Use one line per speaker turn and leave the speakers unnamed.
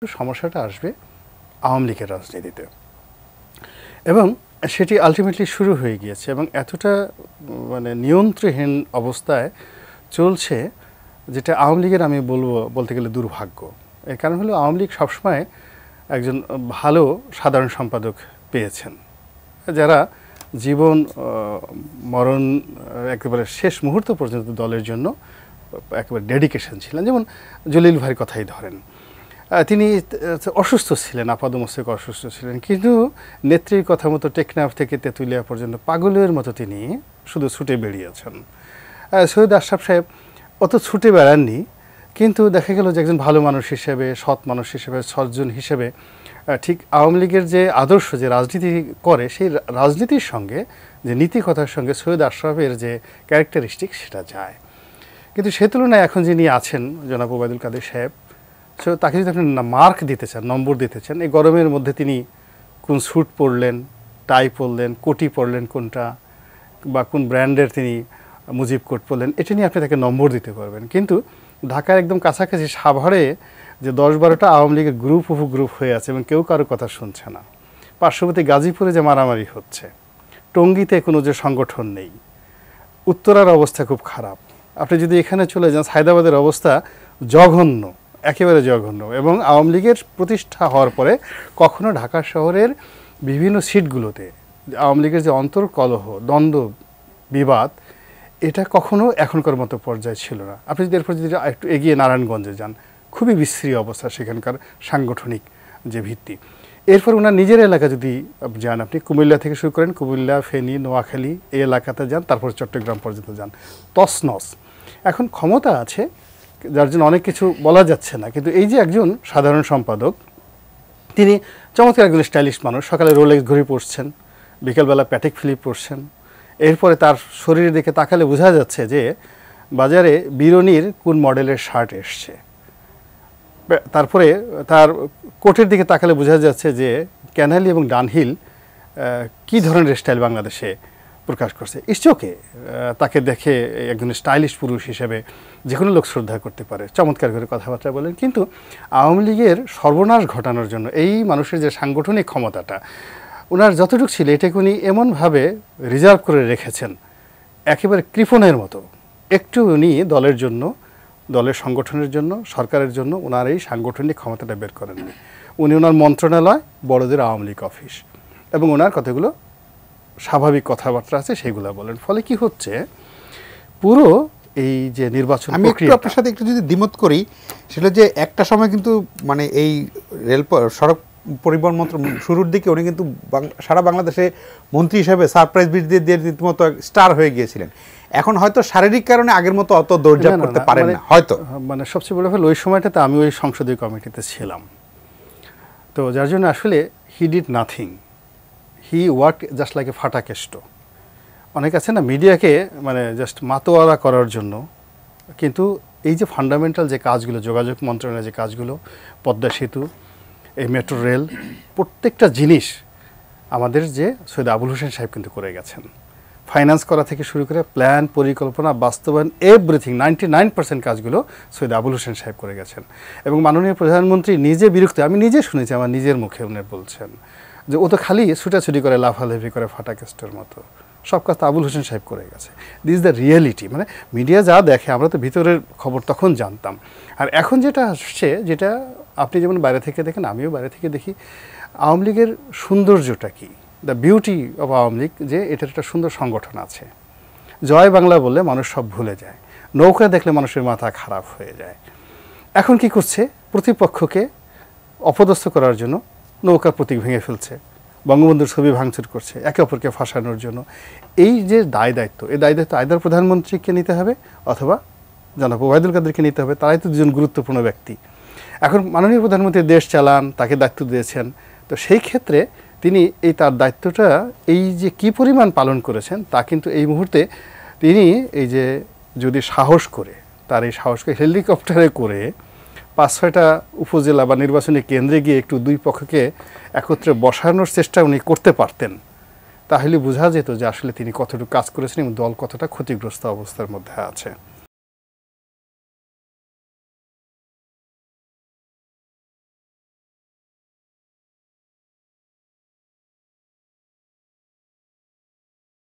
সমস্যাটা আসবে আওয়ামী লীগের রাজনীতিতে এবং সেটি আলটিমেটলি শুরু হয়ে গিয়েছে এবং এতটা মানে নিয়ন্ত্রণহীন অবস্থায় চলছে যেটা আওয়ামী লীগের আমি বলতে গেলে দুর্ভাগ্য। এর কারণ হলো আওয়ামী লীগ সবসময় একজন ভালো সাধারণ সম্পাদক পেয়েছেন যারা জীবন মরণ একেবারে শেষ মুহূর্ত পর্যন্ত দলের জন্য একেবারে ডেডিকেশন ছিলেন। যেমন জলিল ভাইয়ের কথাই ধরেন, তিনি অসুস্থ ছিলেন, আপাদমস্তক অসুস্থ ছিলেন, কিন্তু নেত্রীর কথা মতো টেকনাফ থেকে তেঁতুলিয়া পর্যন্ত পাগলের মতো তিনি শুধু ছুটে বেরিয়েছেন। সৈয়দ আশরাফ সাহেব অত ছুটে বেড়াননি, কিন্তু দেখা গেল যে একজন ভালো মানুষ হিসেবে, সৎ মানুষ হিসেবে, সজ্জন হিসেবে ঠিক আওয়ামী লীগের যে আদর্শ, যে রাজনীতি করে, সেই রাজনীতির সঙ্গে যে নীতিকথার সঙ্গে সৈয়দ আশরাফের যে ক্যারেক্টারিস্টিক সেটা যায়। কিন্তু সে তুলনায় এখন যিনি আছেন জনাব ওবায়দুল কাদের সাহেব, সো তাকে যদি আপনি মার্ক দিতে চান, নম্বর দিতে চান, এই গরমের মধ্যে তিনি কোন স্যুট পরলেন, টাই পরলেন, কোটি পরলেন কোনটা, বা কোন ব্র্যান্ডের তিনি মুজিব কোট পরলেন, এটা নিয়ে আপনি তাকে নম্বর দিতে পারবেন। কিন্তু ঢাকার একদম কাছাকাছি সাভারে যে 10-12টা আওয়ামী লীগের গ্রুপ উপগ্রুপ হয়ে আছে এবং কেউ কারো কথা শুনছে না, পার্শ্ববর্তী গাজীপুরে যে মারামারি হচ্ছে, টঙ্গীতে কোনো যে সংগঠন নেই, উত্তরার অবস্থা খুব খারাপ, আপনি যদি এখানে চলে যান হায়দ্রাবাদের অবস্থা জঘন্য, একেবারে জঘন্য। এবং আওয়ামী লীগের প্রতিষ্ঠা হওয়ার পরে কখনো ঢাকা শহরের বিভিন্ন সিটগুলোতে আওয়ামী লীগের যে অন্তর্কলহ, দ্বন্দ্ব, বিবাদ, এটা কখনো এখনকার মতো পর্যায়ে ছিল না। আপনি যদি এরপর যদি একটু এগিয়ে নারায়ণগঞ্জে যান, খুবই বিশ্রী অবস্থা সেখানকার সাংগঠনিক যে ভিত্তি। এরপর ওনার নিজের এলাকা যদি যান, আপনি কুমিল্লা থেকে শুরু করেন, কুমিল্লা, ফেনী, নোয়াখালী এই এলাকাতে যান, তারপর চট্টগ্রাম পর্যন্ত যান, তছনছ। এখন ক্ষমতা আছে যার জন্য অনেক কিছু বলা যাচ্ছে না, কিন্তু এই যে একজন সাধারণ সম্পাদক, তিনি চমৎকার একজন স্টাইলিশ মানুষ, সকালে রোলেক্স ঘড়ি পরছেন, বিকেলবেলা প্যাটেক ফিলিপ পরছেন, এরপরে তার শরীরের দিকে তাকালে বোঝা যাচ্ছে যে বাজারে বিরনির কোন মডেলের শার্ট এসছে, তারপরে তার কোটের দিকে তাকালে বোঝা যাচ্ছে যে ক্যানালি এবং ডানহিল কী ধরনের স্টাইল বাংলাদেশে প্রকাশ করছে। ইস্টকে তাকে দেখে একজন স্টাইলিশ পুরুষ হিসেবে যে কোনো লোক শ্রদ্ধা করতে পারে, চমৎকার করে কথাবার্তা বলেন। কিন্তু আওয়ামী লীগের সর্বনাশ ঘটানোর জন্য এই মানুষের যে সাংগঠনিক ক্ষমতাটা ওনার যতটুকু ছিল, এটাকে উনি এমনভাবে রিজার্ভ করে রেখেছেন একেবারে কৃপণের মতো। একটু উনি দলের জন্য, দলের সংগঠনের জন্য, সরকারের জন্য ওনার এই সাংগঠনিক ক্ষমতাটা বের করেননি। উনি ওনার মন্ত্রণালয়, বড়দের আওয়ামী লীগ অফিস, এবং ওনার কতগুলো স্বাভাবিক কথাবার্তা আছে সেগুলো বলেন। ফলে কি হচ্ছে, পুরো এই যে নির্বাচন,
আমি একটু আপনার সাথে একটু যদি দ্বিমত করি, সেটা যে একটা সময় কিন্তু মানে এই সড়ক পরিবহন মন্ত্র শুরুর দিকে উনি কিন্তু সারা বাংলাদেশে মন্ত্রী হিসেবে সারপ্রাইজ ভিজিট দিয়ে রীতিমতো স্টার হয়ে গিয়েছিলেন। এখন হয়তো শারীরিক কারণে আগের মতো অত দৌড়ঝাঁপ করতে পারেন না হয়তো।
মানে সবচেয়ে বড় হলো ওই সময়টাতে আমি ওই সংসদীয় কমিটিতে ছিলাম, তো যার জন্য আসলে he did nothing, he work just like a Fatakeshto. অনেক আছে না মিডিয়াকে মানে জাস্ট মাতোয়ারা করার জন্য, কিন্তু এই যে ফান্ডামেন্টাল যে কাজগুলো, যোগাযোগ মন্ত্রণালয়ের যে কাজগুলো, পদ্মা সেতু, এই মেট্রো রেল, প্রত্যেকটা জিনিস আমাদের যে সৈয়দ আবুল হোসেন সাহেব কিন্তু করে গেছেন। ফাইন্যান্স করা থেকে শুরু করে প্ল্যান, পরিকল্পনা, বাস্তবায়ন, এভরিথিং 99% কাজগুলো সৈয়দ আবুল হোসেন সাহেব করে গেছেন। এবং মাননীয় প্রধানমন্ত্রী নিজে বিরক্ত, আমি নিজে শুনেছি, আমার নিজের মুখে উনি বলছেন যে ও তো খালি ছুটাছুটি করে, লাফালাফি করে ফাটাকেস্টের মতো, সব কাজ তো আবুল হোসেন সাহেব করে গেছে। This is the reality. মানে মিডিয়া যা দেখে, আমরা তো ভিতরের খবর তখন জানতাম। আর এখন যেটা আসছে, যেটা আপনি যেমন বাইরে থেকে দেখেন, আমিও বাইরে থেকে দেখি, আওয়ামী লীগের সৌন্দর্যটা কি, the beauty of Awami League, যে এটার একটা সুন্দর সংগঠন আছে। জয় বাংলা বললে মানুষ সব ভুলে যায়, নৌকা দেখলে মানুষের মাথা খারাপ হয়ে যায়। এখন কি করছে, প্রতিপক্ষকে অপদস্থ করার জন্য নৌকার প্রতীক ভেঙে ফেলছে, বঙ্গবন্ধুর ছবি ভাঙচুর করছে, একে অপরকে ফাঁসানোর জন্য। এই যে দায় দায়িত্ব, এই দায় দায়িত্ব আইদার প্রধানমন্ত্রীকে নিতে হবে অথবা জনাব ওবায়দুল কাদেরকে নিতে হবে, তারাই তো দুজন গুরুত্বপূর্ণ ব্যক্তি। এখন মাননীয় প্রধানমন্ত্রী দেশ চালান, তাকে দায়িত্ব দিয়েছেন, তো সেই ক্ষেত্রে তিনি এই তার দায়িত্বটা এই যে কী পরিমাণ পালন করেছেন তা কিন্তু এই মুহূর্তে তিনি এই যে যদি সাহস করে, তার এই সাহসকে হেলিকপ্টারে করে 5-6টা উপজেলা বা নির্বাচনী কেন্দ্রে গিয়ে একটু দুই পক্ষকে একত্রে বসানোর চেষ্টা উনি করতে পারতেন, তাহলে বোঝা যেত যে আসলে তিনি কতটুকু কাজ করেছেন এবং দল কতটা ক্ষতিগ্রস্ত অবস্থার মধ্যে আছে।